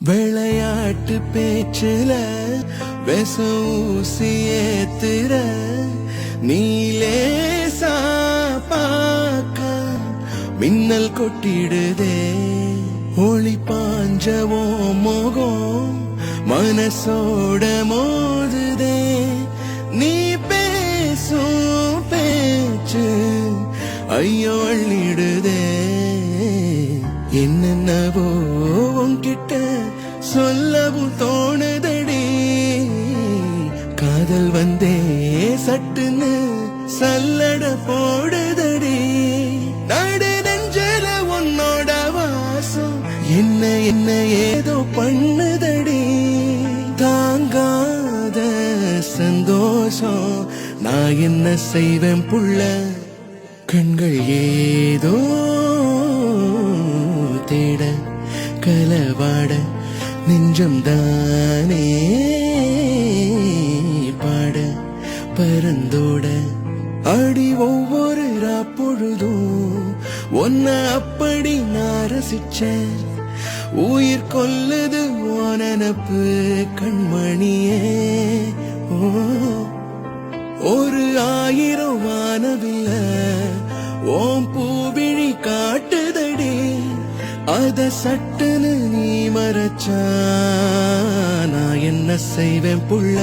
விளையாட்டு பேச்சுல விசூசி ஏத்துற நீலேசா பார்க்க மின்னல் கொட்டிடுதே ஒளி பாஞ்சவோ மோகம் மனசோட மோதுதே நீ பேசும் பேச்சு ஐயோ அள்ளிடுதே என்னென்னவோ உன்கிட்ட சொல்லவும் தோணுதடி காதல் வந்தே சட்டுன்னு சல்லட போடுதடி நடு நெஞ்சல உன்னோட வாசம் என்ன என்ன ஏதோ பண்ணுதடி தாங்காத சந்தோஷம் நான் என்ன செய்வேன் புள்ள கண்கள் ஏதோ தேட கலவாட நெஞ்சம் தானே பாட பரந்தோட அடி ஒவ்வொரு பொழுதும் ஒன்ன அப்படி நான் ரசிச்சேன் உயிர் கொல்லுது ஓனப்பு கண்மணியே ஒரு 1000 வானவில்ல ஓம் பூவிழி காட்டுதடி அத சட்டுன்னு நீ மறைச்சா நான் என்ன செய்வேன் புள்ள